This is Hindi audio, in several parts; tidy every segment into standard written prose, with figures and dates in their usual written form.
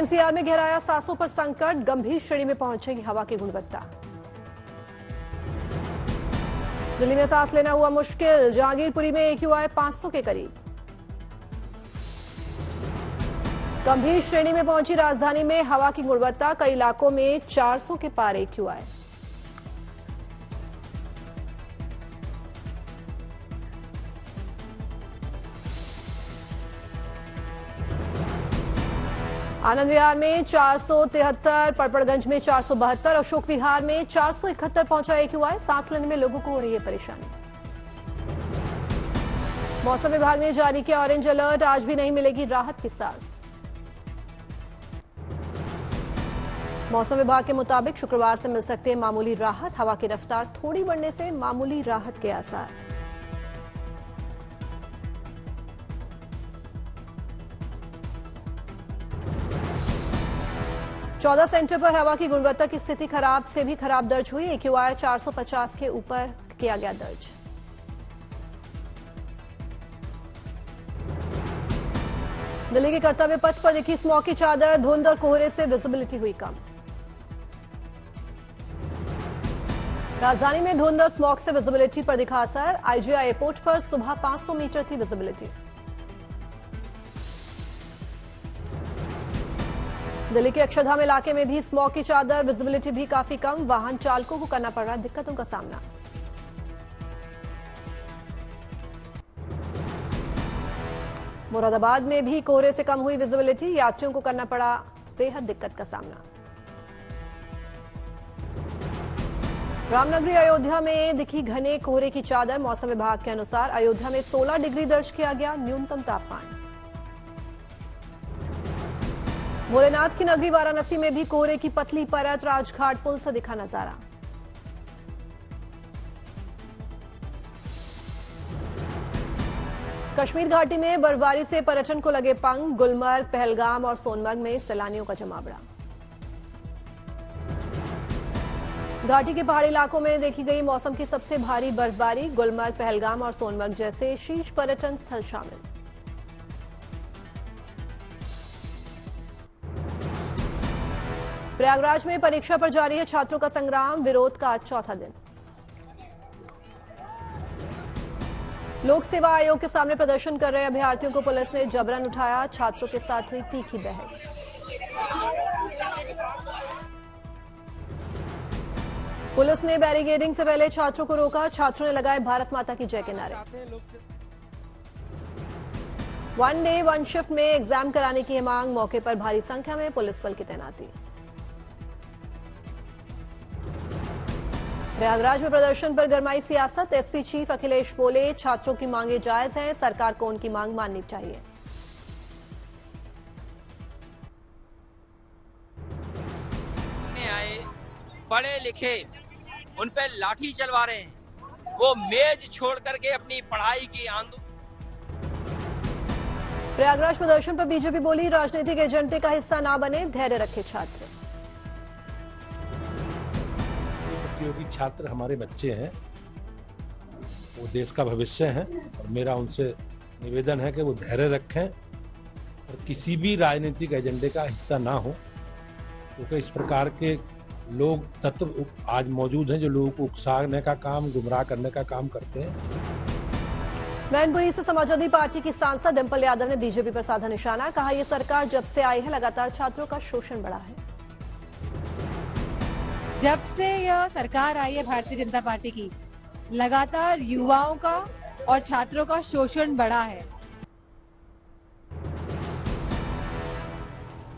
एनसीआर में गहराया सांसों पर संकट, गंभीर श्रेणी में पहुंचेगी हवा की गुणवत्ता। दिल्ली में सांस लेना हुआ मुश्किल, जहांगीरपुरी में AQI 500 के करीब। गंभीर श्रेणी में पहुंची राजधानी में हवा की गुणवत्ता, कई इलाकों में 400 के पार AQI। आनंद विहार में 473, पड़पड़गंज में 472, अशोक विहार में 471 पहुंचा AQI। सांस लेने में लोगों को हो रही है परेशानी। मौसम विभाग ने जारी किया ऑरेंज अलर्ट, आज भी नहीं मिलेगी राहत की सांस। मौसम विभाग के मुताबिक शुक्रवार से मिल सकती है मामूली राहत, हवा की रफ्तार थोड़ी बढ़ने से मामूली राहत के आसार। चौदह सेंटर पर हवा की गुणवत्ता की स्थिति खराब से भी खराब दर्ज हुई। AQI 450 के ऊपर किया गया दर्ज। दिल्ली के कर्तव्य पथ पर दिखी स्मॉग की चादर, धुंध और कोहरे से विजिबिलिटी हुई कम। राजधानी में धुंध और स्मॉग से विजिबिलिटी पर दिखा असर। IGI एयरपोर्ट पर सुबह 500 मीटर थी विजिबिलिटी। दिल्ली के अक्षरधाम इलाके में भी स्मॉग की चादर, विजिबिलिटी भी काफी कम। वाहन चालकों को करना पड़ रहा दिक्कतों का सामना। मुरादाबाद में भी कोहरे से कम हुई विजिबिलिटी, यात्रियों को करना पड़ा बेहद दिक्कत का सामना। रामनगरी अयोध्या में दिखी घने कोहरे की चादर। मौसम विभाग के अनुसार अयोध्या में 16 डिग्री दर्ज किया गया न्यूनतम तापमान। भोलेनाथ की नगरी वाराणसी में भी कोहरे की पतली परत, राजघाट पुल से दिखा नजारा। कश्मीर घाटी में बर्फबारी से पर्यटन को लगे पंख, गुलमर्ग, पहलगाम और सोनमर्ग में सैलानियों का जमावड़ा। घाटी के पहाड़ी इलाकों में देखी गई मौसम की सबसे भारी बर्फबारी, गुलमर्ग, पहलगाम और सोनमर्ग जैसे शीर्ष पर्यटन स्थल शामिल। प्रयागराज में परीक्षा पर जारी है छात्रों का संग्राम, विरोध का आज चौथा दिन। लोक सेवा आयोग के सामने प्रदर्शन कर रहे अभ्यर्थियों को पुलिस ने जबरन उठाया, छात्रों के साथ हुई तीखी बहस। पुलिस ने बैरिकेडिंग से पहले छात्रों को रोका, छात्रों ने लगाए भारत माता की जय के नारे। वन डे वन शिफ्ट में एग्जाम कराने की मांग, मौके पर भारी संख्या में पुलिस बल की तैनाती। प्रयागराज में प्रदर्शन पर गरमाई सियासत, एसपी चीफ अखिलेश बोले छात्रों की मांगे जायज हैं, सरकार को उनकी मांग माननी चाहिए। आए पढ़े लिखे उन पे लाठी चलवा रहे हैं, वो मेज छोड़ करके अपनी पढ़ाई की आंदोलन। प्रयागराज प्रदर्शन पर बीजेपी बोली राजनीतिक एजेंडे का हिस्सा ना बने, धैर्य रखे छात्र। प्रतियोगी छात्र हमारे बच्चे हैं, वो देश का भविष्य हैं और मेरा उनसे निवेदन है कि वो धैर्य रखें और किसी भी राजनीतिक एजेंडे का हिस्सा ना हो, क्योंकि इस प्रकार के लोग तत्व आज मौजूद हैं जो लोगों को उकसाने का काम, गुमराह करने का काम करते हैं। मैनपुरी से समाजवादी पार्टी की सांसद डिंपल यादव ने बीजेपी पर साधा निशाना, कहा यह सरकार जब से आई है लगातार छात्रों का शोषण बढ़ा है। जब से यह सरकार आई है भारतीय जनता पार्टी की, लगातार युवाओं का और छात्रों का शोषण बढ़ा है।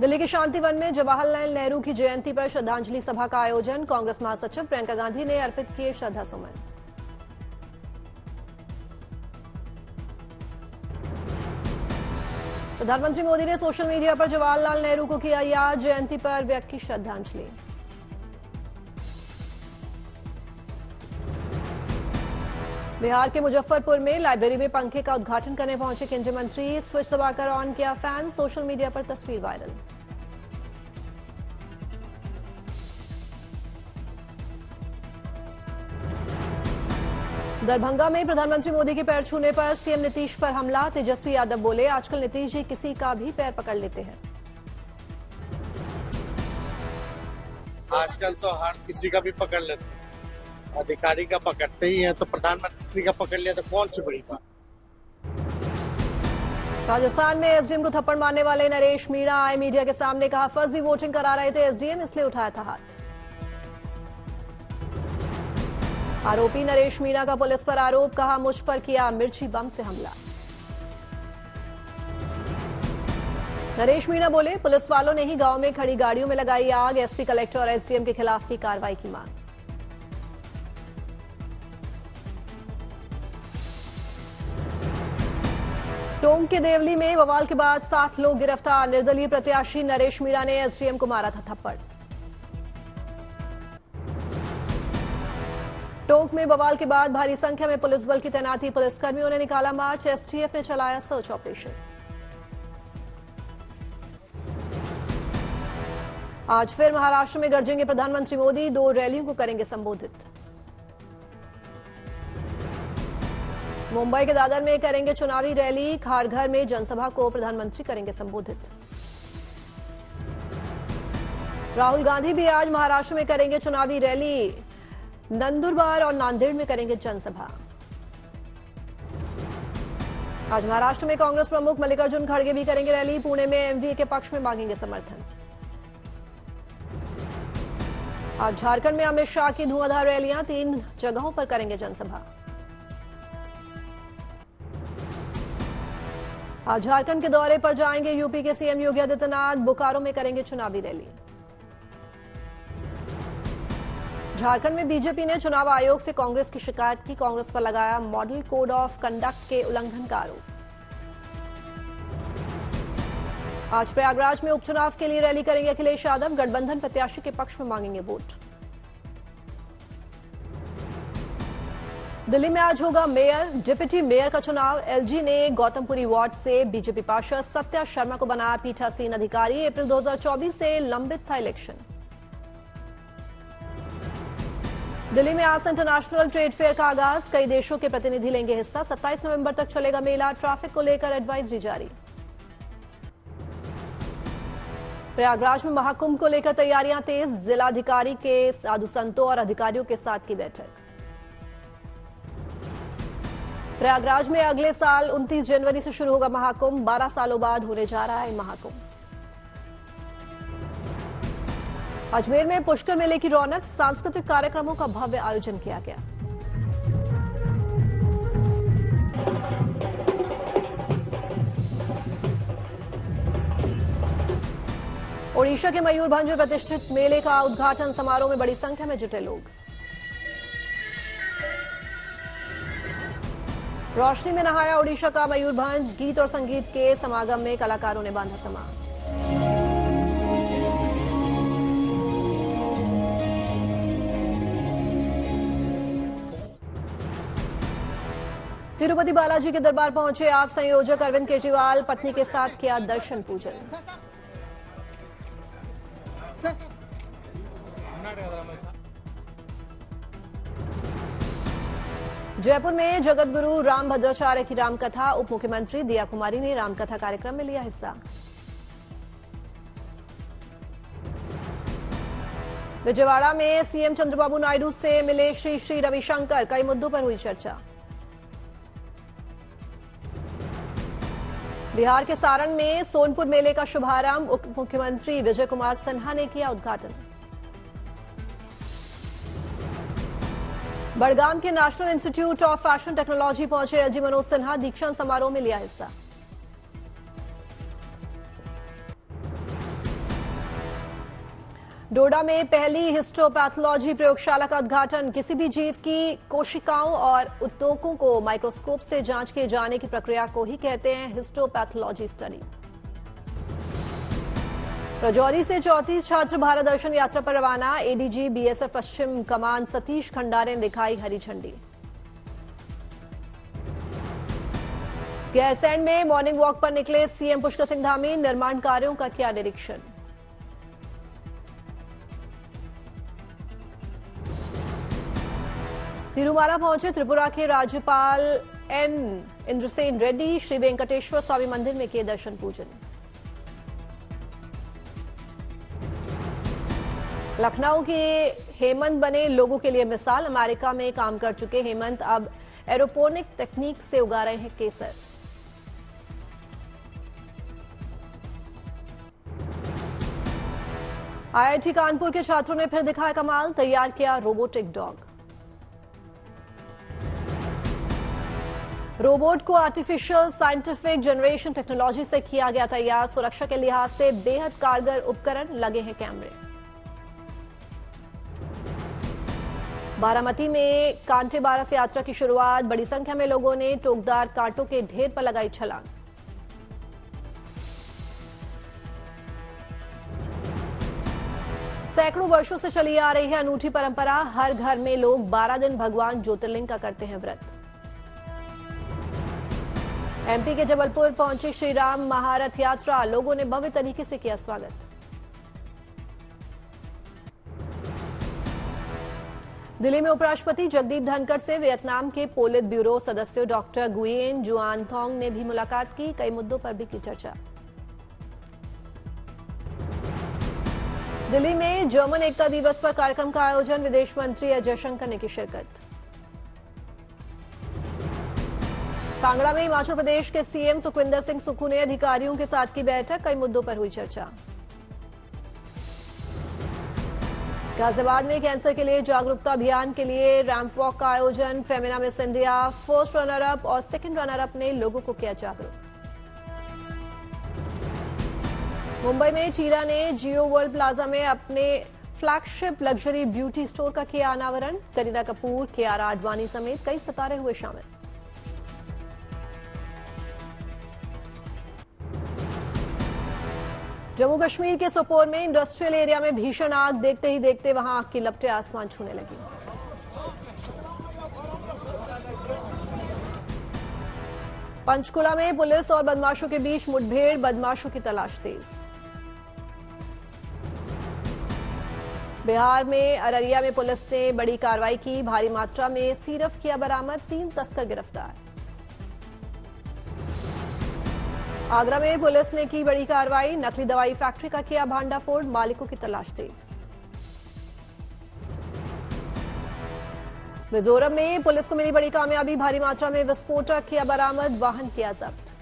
दिल्ली के शांतिवन में जवाहरलाल नेहरू की जयंती पर श्रद्धांजलि सभा का आयोजन, कांग्रेस महासचिव प्रियंका गांधी ने अर्पित किए श्रद्धा सुमन। प्रधानमंत्री मोदी ने सोशल मीडिया पर जवाहरलाल नेहरू को किया याद, जयंती पर व्यक्त की श्रद्धांजलि। बिहार के मुजफ्फरपुर में लाइब्रेरी में पंखे का उद्घाटन करने पहुंचे केंद्रीय मंत्री, स्विच दबाकर ऑन किया फैन, सोशल मीडिया पर तस्वीर वायरल। दरभंगा में प्रधानमंत्री मोदी के पैर छूने पर सीएम नीतीश पर हमला, तेजस्वी यादव बोले आजकल नीतीश जी किसी का भी पैर पकड़ लेते हैं। आजकल तो हर किसी का भी पकड़ लेते हैं, अधिकारी का पकड़ते ही हैं, तो प्रधानमंत्री का पकड़ लिया तो कौन सी बड़ी बात। राजस्थान में एसडीएम को थप्पड़ मारने वाले नरेश मीणा आए मीडिया के सामने, कहा फर्जी वोटिंग करा रहे थे एसडीएम, इसलिए उठाया था हाथ। आरोपी नरेश मीणा का पुलिस पर आरोप, कहा मुझ पर किया मिर्ची बम से हमला। नरेश मीणा बोले पुलिस वालों ने ही गांव में खड़ी गाड़ियों में लगाई आग, एसपी कलेक्टर और एसडीएम के खिलाफ की कार्रवाई की मांग। टोंक के देवली में बवाल के बाद 7 लोग गिरफ्तार, निर्दलीय प्रत्याशी नरेश मीणा ने एसडीएम को मारा था थप्पड़। टोंक में बवाल के बाद भारी संख्या में पुलिस बल की तैनाती, पुलिसकर्मियों ने निकाला मार्च, एसटीएफ ने चलाया सर्च ऑपरेशन। आज फिर महाराष्ट्र में गरजेंगे प्रधानमंत्री मोदी, 2 रैलियों को करेंगे संबोधित। मुंबई के दादर में करेंगे चुनावी रैली, खारघर में जनसभा को प्रधानमंत्री करेंगे संबोधित। राहुल गांधी भी आज महाराष्ट्र में करेंगे चुनावी रैली, नंदुरबार और नांदेड़ में करेंगे जनसभा। आज महाराष्ट्र में कांग्रेस प्रमुख मल्लिकार्जुन खड़गे भी करेंगे रैली, पुणे में एमवीए के पक्ष में मांगेंगे समर्थन। आज झारखंड में अमित शाह की धुआंधार रैलियां, 3 जगहों पर करेंगे जनसभा। आज झारखंड के दौरे पर जाएंगे यूपी के सीएम योगी आदित्यनाथ, बोकारो में करेंगे चुनावी रैली। झारखंड में बीजेपी ने चुनाव आयोग से कांग्रेस की शिकायत की, कांग्रेस पर लगाया मॉडल कोड ऑफ कंडक्ट के उल्लंघन का आरोप। आज प्रयागराज में उपचुनाव के लिए रैली करेंगे अखिलेश यादव, गठबंधन प्रत्याशी के पक्ष में मांगेंगे वोट। दिल्ली में आज होगा मेयर, डिप्टी मेयर का चुनाव, एलजी ने गौतमपुरी वार्ड से बीजेपी पार्षद सत्या शर्मा को बनाया पीठासीन अधिकारी, अप्रैल 2024 से लंबित था इलेक्शन। दिल्ली में आज से इंटरनेशनल ट्रेड फेयर का आगाज, कई देशों के प्रतिनिधि लेंगे हिस्सा, 27 नवंबर तक चलेगा मेला, ट्रैफिक को लेकर एडवाइजरी जारी। प्रयागराज में महाकुंभ को लेकर तैयारियां तेज, जिलाधिकारी के साधु संतों और अधिकारियों के साथ की बैठक। प्रयागराज में अगले साल 29 जनवरी से शुरू होगा महाकुंभ, 12 सालों बाद होने जा रहा है महाकुंभ। अजमेर में पुष्कर मेले की रौनक, सांस्कृतिक कार्यक्रमों का भव्य आयोजन किया गया। ओडिशा के मयूरभंज में प्रतिष्ठित मेले का उद्घाटन समारोह में बड़ी संख्या में जुटे लोग। रोशनी में नहाया ओडिशा का मयूरभंज, गीत और संगीत के समागम में कलाकारों ने बांधा समा। तिरुपति बालाजी के दरबार पहुंचे आप संयोजक अरविंद केजरीवाल, पत्नी के साथ किया दर्शन पूजन। जयपुर में जगतगुरु रामभद्राचार्य की रामकथा, उप मुख्यमंत्री दिया कुमारी ने रामकथा कार्यक्रम में लिया हिस्सा। विजयवाड़ा में सीएम चंद्रबाबू नायडू से मिले श्री रविशंकर, कई मुद्दों पर हुई चर्चा। बिहार के सारण में सोनपुर मेले का शुभारंभ, उप मुख्यमंत्री विजय कुमार सिन्हा ने किया उद्घाटन। बड़गाम के national institute of fashion technology पहुंचे एलजी मनोज सिन्हा, दीक्षांत समारोह में लिया हिस्सा। डोडा में पहली हिस्टोपैथोलॉजी प्रयोगशाला का उद्घाटन, किसी भी जीव की कोशिकाओं और उत्तकों को माइक्रोस्कोप से जांच किए जाने की प्रक्रिया को ही कहते हैं हिस्टोपैथोलॉजी स्टडी। राजौरी से 34 छात्र भारत दर्शन यात्रा पर रवाना, एडीजी बीएसएफ पश्चिम कमान सतीश खंडारे ने दिखाई हरी झंडी। गैरसैंण में मॉर्निंग वॉक पर निकले सीएम पुष्कर सिंह धामी, निर्माण कार्यों का किया निरीक्षण। तिरुमाला पहुंचे त्रिपुरा के राज्यपाल एन इंद्रसेन रेड्डी, श्री वेंकटेश्वर स्वामी मंदिर में किए दर्शन पूजन। लखनऊ के हेमंत बने लोगों के लिए मिसाल। अमेरिका में काम कर चुके हेमंत अब एरोपोनिक तकनीक से उगा रहे हैं केसर। आईआईटी कानपुर के छात्रों ने फिर दिखाया कमाल, तैयार किया रोबोटिक डॉग। रोबोट को आर्टिफिशियल साइंटिफिक जनरेशन टेक्नोलॉजी से किया गया तैयार। सुरक्षा के लिहाज से बेहद कारगर उपकरण, लगे हैं कैमरे। बारामती में कांटे बारस यात्रा की शुरुआत। बड़ी संख्या में लोगों ने टोकदार कांटों के ढेर पर लगाई छलांग। सैकड़ों वर्षों से चली आ रही है अनूठी परंपरा। हर घर में लोग 12 दिन भगवान ज्योतिर्लिंग का करते हैं व्रत। एमपी के जबलपुर पहुंची श्री राम महारथ यात्रा। लोगों ने भव्य तरीके से किया स्वागत। दिल्ली में उपराष्ट्रपति जगदीप धनखड़ से वियतनाम के पोलित ब्यूरो सदस्य डॉक्टर गुयेन जुआन थोंग ने भी मुलाकात की। कई मुद्दों पर भी की चर्चा। दिल्ली में जर्मन एकता दिवस पर कार्यक्रम का आयोजन। विदेश मंत्री एस जयशंकर ने की शिरकत। कांगड़ा में हिमाचल प्रदेश के सीएम सुखविंदर सिंह सुक्खू ने अधिकारियों के साथ की बैठक। कई मुद्दों पर हुई चर्चा। गाजियाबाद में कैंसर के लिए जागरूकता अभियान के लिए रैंप वॉक का आयोजन। Femina miss India first runner up और सेकंड रनर अप ने लोगों को किया जागरूक। मुंबई में टीरा ने जियो वर्ल्ड प्लाजा में अपने फ्लैगशिप लग्जरी ब्यूटी स्टोर का किया अनावरण। करीना कपूर, कियारा आडवाणी समेत कई सितारे हुए शामिल। जम्मू कश्मीर के सोपोर में इंडस्ट्रियल एरिया में भीषण आग। देखते ही देखते वहां आग की लपटें आसमान छूने लगी। पंचकुला में पुलिस और बदमाशों के बीच मुठभेड़। बदमाशों की तलाश तेज। बिहार में अररिया में पुलिस ने बड़ी कार्रवाई की। भारी मात्रा में सिरफ किया बरामद। 3 तस्कर गिरफ्तार। आगरा में पुलिस ने की बड़ी कार्रवाई। नकली दवाई फैक्ट्री का किया भांडाफोड़। मालिकों की तलाश तेज। मिजोरम में पुलिस को मिली बड़ी कामयाबी। भारी मात्रा में विस्फोटक किया बरामद। वाहन किया जब्त।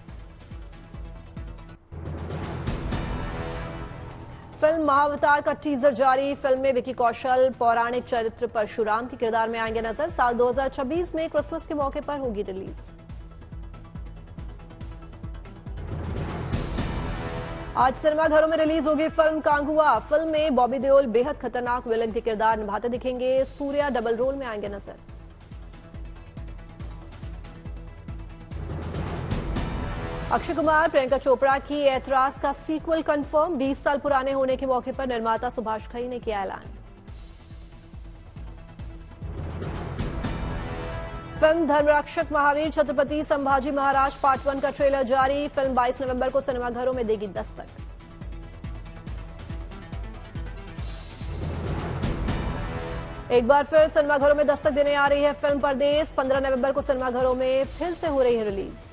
फिल्म महाअवतार का टीजर जारी। फिल्म में विकी कौशल पौराणिक चरित्र परशुराम के किरदार में आएंगे नजर। साल 2026 में क्रिसमस के मौके पर होगी रिलीज। आज सिनेमाघरों में रिलीज होगी फिल्म कांगुआ। फिल्म में बॉबी देओल बेहद खतरनाक विलन के किरदार निभाते दिखेंगे। सूर्या डबल रोल में आएंगे नजर। अक्षय कुमार प्रियंका चोपड़ा की ऐतराज का सीक्वल कंफर्म। 20 साल पुराने होने के मौके पर निर्माता सुभाष घई ने किया ऐलान। फिल्म धर्मरक्षक महावीर छत्रपति संभाजी महाराज पार्ट 1 का ट्रेलर जारी। फिल्म 22 नवंबर को सिनेमाघरों में देगी दस्तक। एक बार फिर सिनेमाघरों में दस्तक देने आ रही है फिल्म परदेस। 15 नवंबर को सिनेमाघरों में फिर से हो रही है रिलीज।